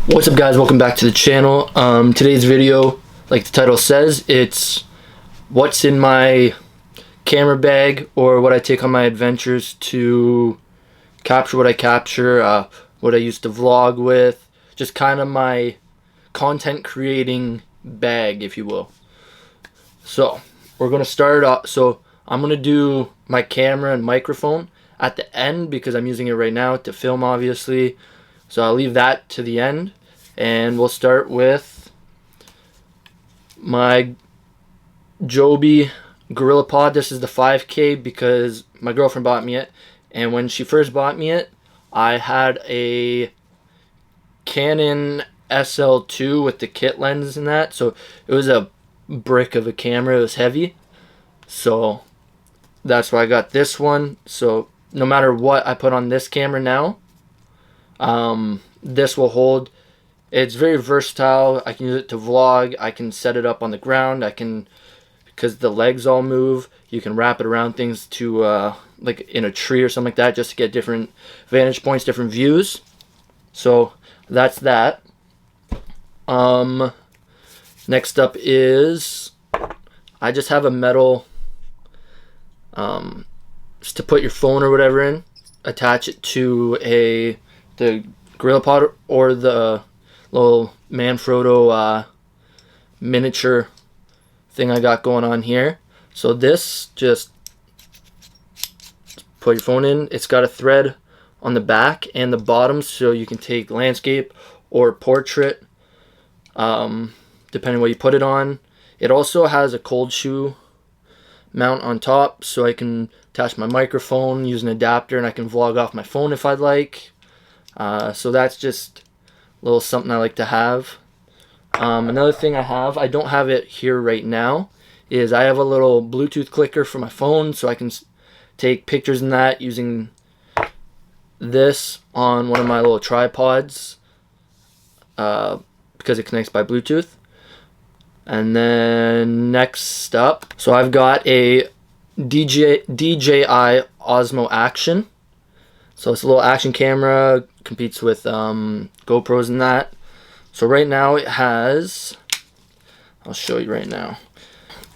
What's up, guys? Welcome back to the channel. Today's video, like the title says, it's what's in my camera bag, or what I take on my adventures to capture what I capture, what I used to vlog with, just kind of my content creating bag, if you will. So we're gonna start off. So I'm gonna do my camera and microphone at the end because I'm using it right now to film, obviously. So I'll leave that to the end, and we'll start with my Joby GorillaPod. This is the 5K because my girlfriend bought me it, and when she first bought me it, I had a Canon SL2 with the kit lens and that, so it was a brick of a camera. It was heavy, so that's why I got this one. So no matter what I put on this camera now, this will hold. It's very versatile. I can use it to vlog. I can set it up on the ground. I can, because the legs all move, you can wrap it around things to like in a tree or something like that, just to get different vantage points, different views. So that's that. Next up is I just have a metal just to put your phone or whatever in. Attach it to the GorillaPod or the little Manfrotto miniature thing I got going on here. So this, just put your phone in. It's got a thread on the back and the bottom, so you can take landscape or portrait, depending what you put it on. It also has a cold shoe mount on top, so I can attach my microphone, use an adapter, and I can vlog off my phone if I'd like. So that's just a little something I like to have. Another thing I don't have it here right now, is I have a little Bluetooth clicker for my phone, so I can take pictures in that using this on one of my little tripods, because it connects by Bluetooth. And then next up, so I've got a DJI Osmo Action. So it's a little action camera, competes with GoPros and that. So right now it has, I'll show you right now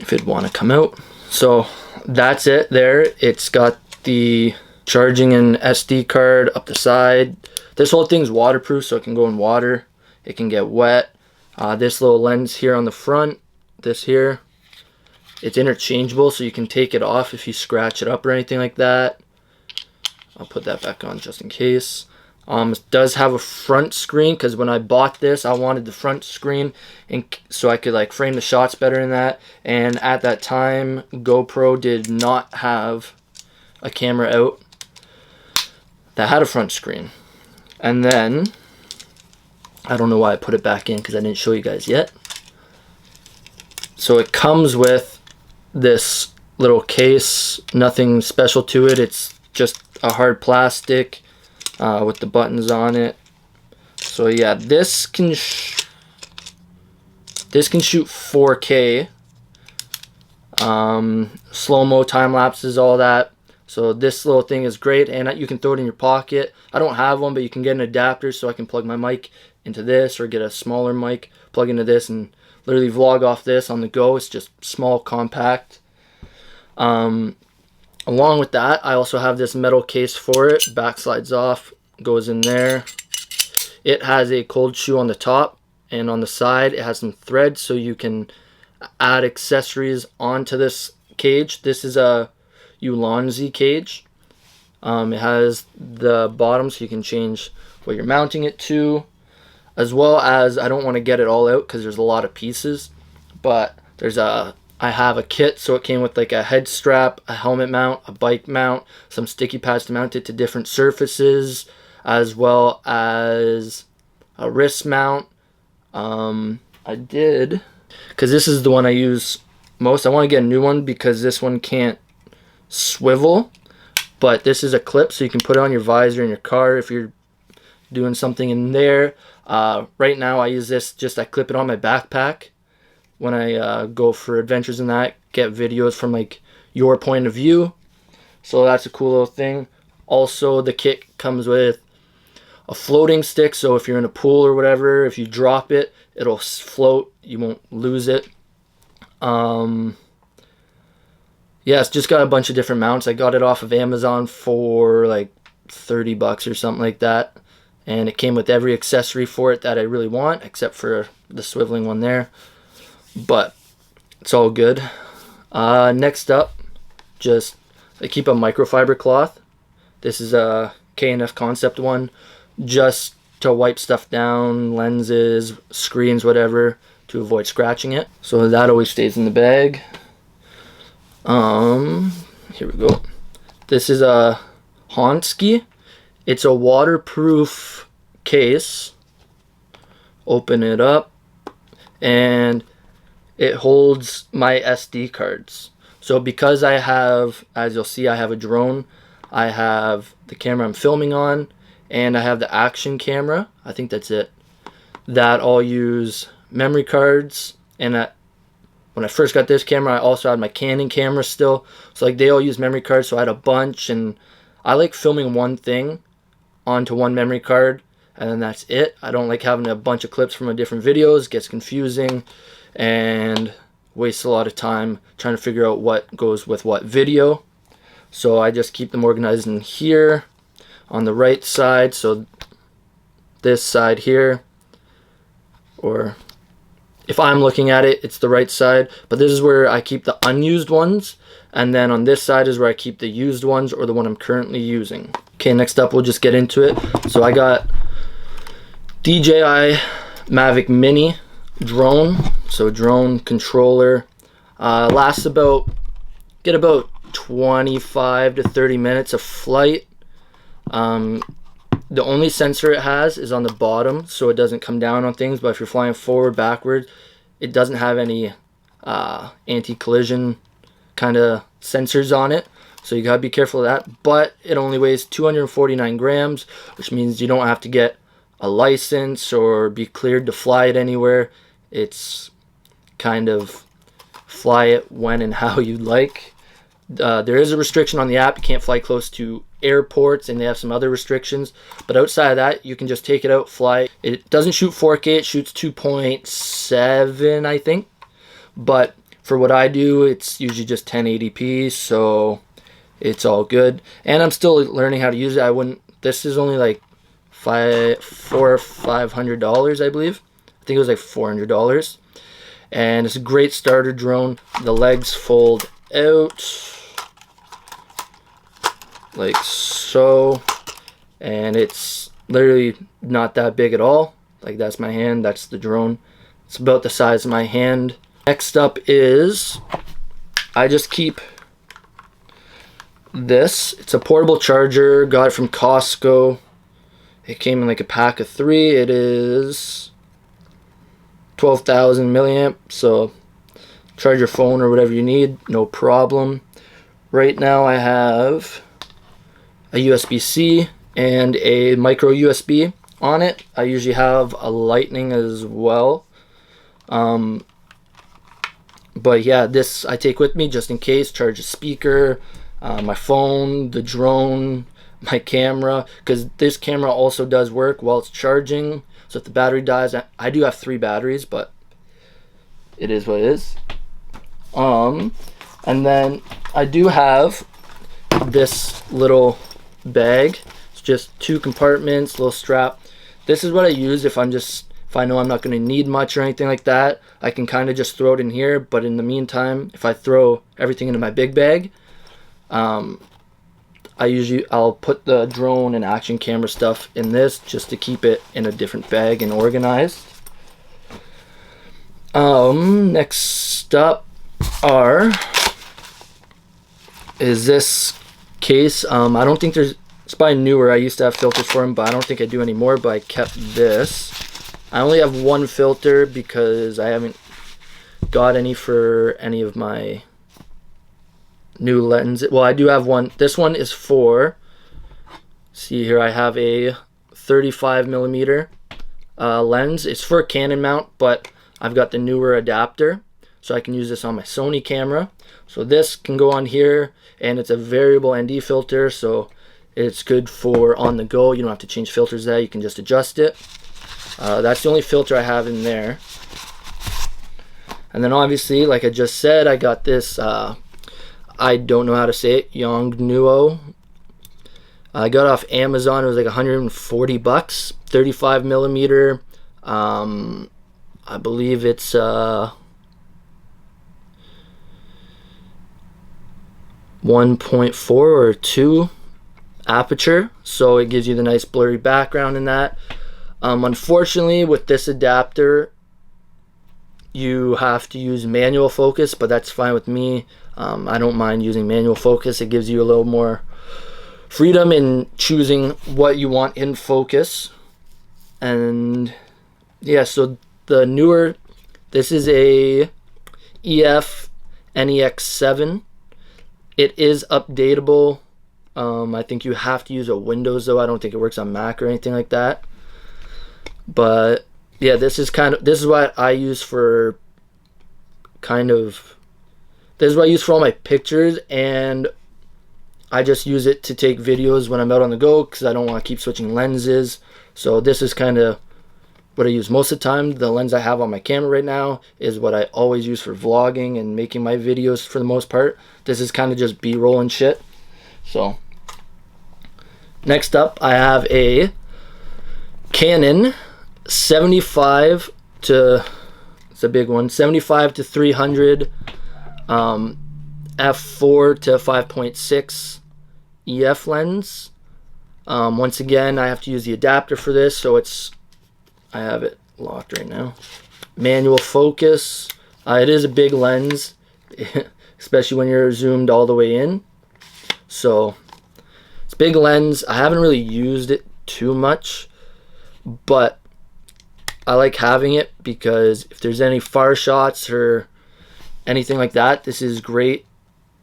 if it'd want to come out. So that's it there. It's got the charging and SD card up the side. This whole thing's waterproof, so it can go in water. It can get wet. This little lens here on the front, this here, it's interchangeable, so you can take it off if you scratch it up or anything like that. I'll put that back on just in case. It does have a front screen, because when I bought this, I wanted the front screen so I could like frame the shots better in that. And at that time, GoPro did not have a camera out that had a front screen. And then, I don't know why I put it back in, because I didn't show you guys yet. So it comes with this little case, nothing special to it. It's just a hard plastic with the buttons on it. So yeah, this can shoot 4K, slow-mo, time lapses, all that. So this little thing is great, and you can throw it in your pocket. I don't have one, but you can get an adapter, so I can plug my mic into this, or get a smaller mic, plug into this, and literally vlog off this on the go. It's just small, compact. Along with that, I also have this metal case for it. Back slides off, goes in there. It has a cold shoe on the top, and on the side it has some thread, so you can add accessories onto this cage. This is a Ulanzi cage. It has the bottom, so you can change what you're mounting it to, as well as, I don't want to get it all out because there's a lot of pieces, but I have a kit, so it came with like a head strap, a helmet mount, a bike mount, some sticky pads to mount it to different surfaces, as well as a wrist mount. I did, because this is the one I use most. I want to get a new one because this one can't swivel, but this is a clip, so you can put it on your visor in your car if you're doing something in there. Right now I use this, I clip it on my backpack when I go for adventures and that, get videos from like your point of view. So that's a cool little thing. Also, the kit comes with a floating stick, so if you're in a pool or whatever, if you drop it, it'll float, you won't lose it. Yeah, it's just got a bunch of different mounts. I got it off of Amazon for like 30 bucks or something like that, and it came with every accessory for it that I really want, except for the swiveling one there, but it's all good. Next up, just I keep a microfiber cloth. This is a K&F Concept one, just to wipe stuff down, lenses, screens, whatever, to avoid scratching it. So that always stays in the bag. Here we go. This is a Hansky. It's a waterproof case. Open it up, and it holds my SD cards. So because I have, as you'll see, I have a drone, I have the camera I'm filming on, and I have the action camera. I think that's it. That all use memory cards, and when I first got this camera, I also had my Canon camera still. So like they all use memory cards, so I had a bunch, and I like filming one thing onto one memory card, and then that's it. I don't like having a bunch of clips from different videos. It gets confusing and wastes a lot of time trying to figure out what goes with what video. So I just keep them organized in here on the right side. So this side here, or if I'm looking at it, it's the right side, but this is where I keep the unused ones, and then on this side is where I keep the used ones, or the one I'm currently using. Okay, next up we'll just get into it. So I got DJI Mavic Mini drone, so drone controller, lasts about 25 to 30 minutes of flight. The only sensor it has is on the bottom, so it doesn't come down on things, but if you're flying forward, backwards, it doesn't have any anti-collision kind of sensors on it, so you gotta be careful of that. But it only weighs 249 grams, which means you don't have to get a license or be cleared to fly it anywhere. It's kind of fly it when and how you'd like. There is a restriction on the app. You can't fly close to airports, and they have some other restrictions, but outside of that you can just take it out, fly. It doesn't shoot 4K, it shoots 2.7 I think, but for what I do it's usually just 1080p, so it's all good. And I'm still learning how to use it. This is only like $400 or $500, I believe. I think it was like $400, and it's a great starter drone. The legs fold out like so, and it's literally not that big at all. Like that's my hand, that's the drone. It's about the size of my hand. Next up is, I just keep this. It's a portable charger, got it from Costco. It came in like a pack of 3. It is 12,000 milliamp, so charge your phone or whatever you need, no problem. Right now I have a USB-C and a micro USB on it. I usually have a lightning as well, but yeah, this I take with me just in case. Charge a speaker, my phone, the drone, my camera, because this camera also does work while it's charging. So if the battery dies, I do have 3 batteries, but it is what it is. And then I do have this little bag. It's just 2 compartments, little strap. This is what I use if I know I'm not going to need much or anything like that. I can kind of just throw it in here, but in the meantime, if I throw everything into my big bag, I'll put the drone and action camera stuff in this just to keep it in a different bag and organized. Next up is this case. I don't think it's probably newer. I used to have filters for them, but I don't think I do anymore, but I kept this. I only have 1 filter because I haven't got any for any of my new lenses. Well, I do have one. This one is for, see here, I have a 35mm lens. It's for a Canon mount, but I've got the newer adapter, so I can use this on my Sony camera. So this can go on here, and it's a variable ND filter, so It's good for on the go. You don't have to change filters there. You can just adjust it. That's the only filter I have in there. And then obviously, like I just said, I got this, I don't know how to say it, Yongnuo. I got it off Amazon. It was like 140 bucks, 35 millimeter. I believe it's 1.4 or 2 aperture, so it gives you the nice blurry background in that. Unfortunately, with this adapter, you have to use manual focus, but that's fine with me. I don't mind using manual focus. It gives you a little more freedom in choosing what you want in focus. And yeah, so the newer, this is a EF NEX7. It is updatable. I think you have to use a Windows though. I don't think it works on Mac or anything like that. But yeah, this is what I use for this is what I use for all my pictures, and I just use it to take videos when I'm out on the go because I don't want to keep switching lenses. So this is kind of what I use most of the time. The lens I have on my camera right now is what I always use for vlogging and making my videos for the most part. This is kind of just B-roll and shit. So next up, I have a Canon 75 to, it's a big one, 75 to 300 f4 to 5.6 EF lens. Once again, I have to use the adapter for this, so I have it locked right now. Manual focus. It is a big lens, especially when you're zoomed all the way in. So it's a big lens. I haven't really used it too much, but I like having it because if there's any far shots or anything like that, this is great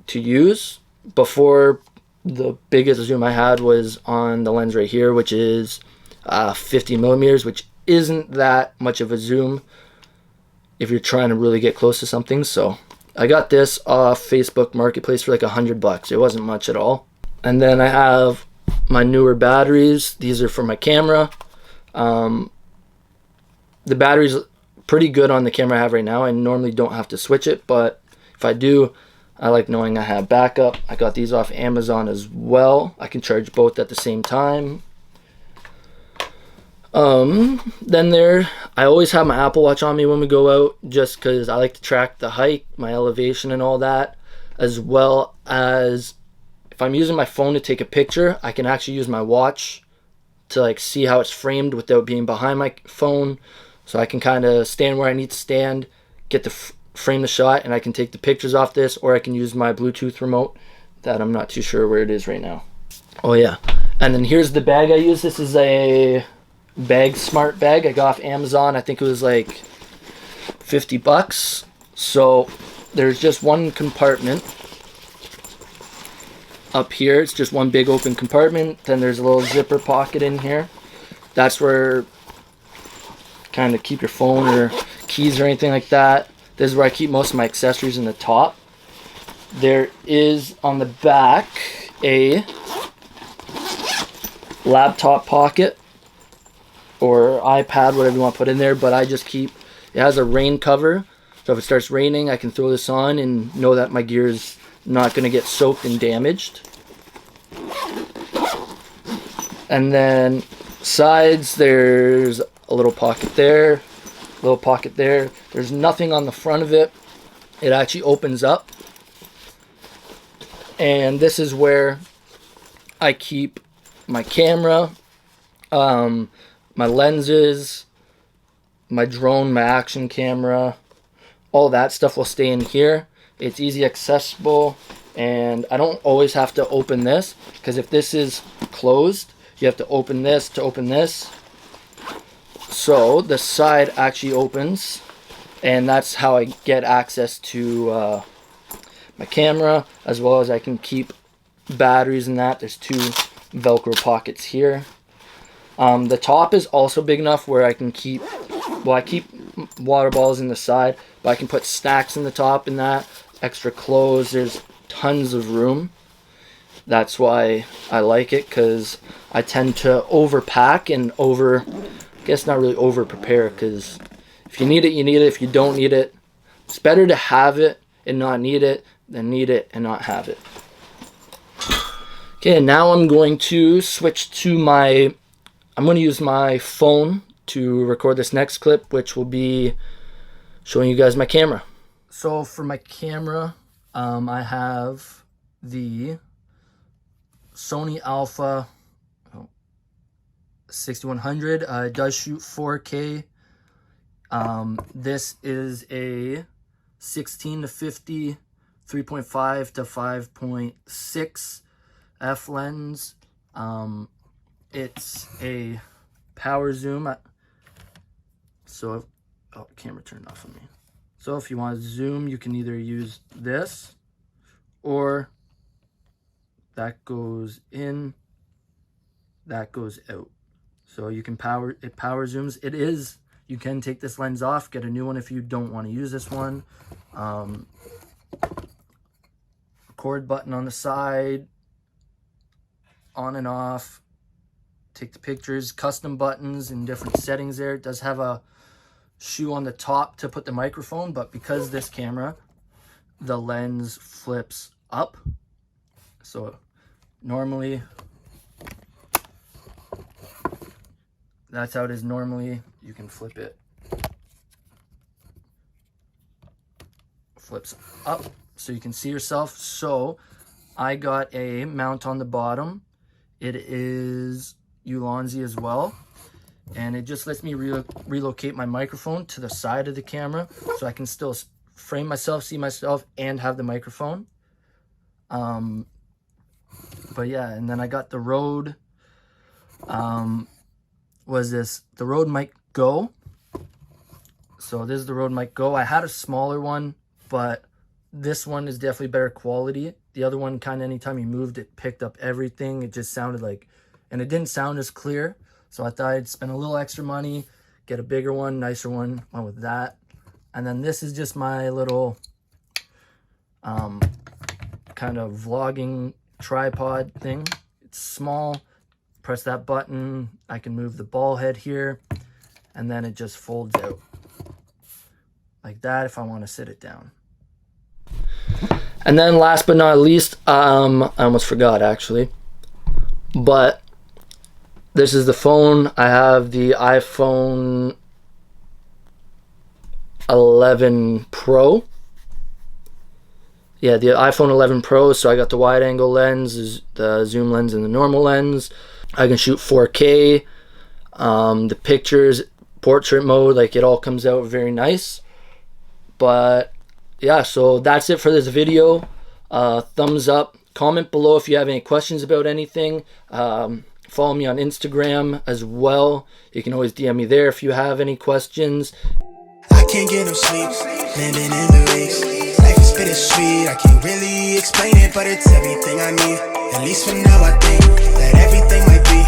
to use. Before, the biggest zoom I had was on the lens right here, which is 50 millimeters, which isn't that much of a zoom if you're trying to really get close to something. So I got this off Facebook Marketplace for like $100. It wasn't much at all. And then I have my newer batteries. These are for my camera. The battery's pretty good on the camera I have right now. I normally don't have to switch it, but if I do, I like knowing I have backup. I got these off Amazon as well. I can charge both at the same time. Then I always have my Apple Watch on me when we go out, just because I like to track the height, my elevation and all that, as well as if I'm using my phone to take a picture, I can actually use my watch to like see how it's framed without being behind my phone. So I can kind of stand where I need to stand, get the frame the shot, and I can take the pictures off this, or I can use my Bluetooth remote that I'm not too sure where it is right now. Oh yeah, and then here's the bag I use. This is a smart bag I got off Amazon. I think it was like 50 bucks. So there's just one compartment up here. It's just one big open compartment. Then there's a little zipper pocket in here. That's where kind of keep your phone or keys or anything like that. This is where I keep most of my accessories in the top. There is on the back a laptop pocket or iPad, whatever you want to put in there, but I just keep, it has a rain cover, so if it starts raining I can throw this on and know that my gear is not going to get soaked and damaged. And then sides, there's a little pocket there, little pocket there. There's nothing on the front of it. It actually opens up, and this is where I keep my camera, my lenses, my drone, my action camera, all that stuff will stay in here. It's easy accessible, and I don't always have to open this, because if this is closed, you have to open this to open this. So the side actually opens, and that's how I get access to my camera, as well as I can keep batteries in that. There's two Velcro pockets here. The top is also big enough where I can keep, well, I keep water bottles in the side, but I can put snacks in the top in that, extra clothes. There's tons of room. That's why I like it, because I tend to overpack and I guess not really over prepare, because if you need it, you need it. If you don't need it, it's better to have it and not need it than need it and not have it. Okay, now I'm going to switch to I'm going to use my phone to record this next clip, which will be showing you guys my camera. So for my camera, I have the Sony Alpha 6100. It does shoot 4K. This is a 16 to 50, 3.5 to 5.6 f lens. It's a power zoom. Camera turned off on me. So if you want to zoom, you can either use this, or that goes in, that goes out. So you can it power zooms. You can take this lens off, get a new one if you don't want to use this one. Record button on the side, on and off, take the pictures, custom buttons in different settings there. It does have a shoe on the top to put the microphone, but because this camera, the lens flips up, so normally that's how it is normally. You can flip it, flips up so you can see yourself. So I got a mount on the bottom. It is Ulanzi as well, and it just lets me relocate my microphone to the side of the camera so I can still frame myself, see myself, and have the microphone. But yeah, and then I got the Rode, the Rode Mic Go. So this is the Rode Mic Go. I had a smaller one, but this one is definitely better quality. The other one, kind of anytime you moved, it picked up everything. It just sounded like, and it didn't sound as clear. So I thought I'd spend a little extra money, get a bigger one, nicer one, went with that. And then this is just my little kind of vlogging tripod thing. It's small. Press that button, I can move the ball head here, and then it just folds out like that if I want to sit it down. And then last but not least, I almost forgot actually, but this is the phone. I have the iPhone 11 Pro. Yeah, the iPhone 11 Pro. So I got the wide angle lens, the zoom lens, and the normal lens. I can shoot 4K. The pictures, portrait mode, like it all comes out very nice. But yeah, so that's it for this video. Thumbs up. Comment below if you have any questions about anything. Follow me on Instagram as well. You can always DM me there if you have any questions. I can't get no sleep, living in the weeks. Life is bittersweet, I can't really explain it, but it's everything I need. At least for now I think that everything might be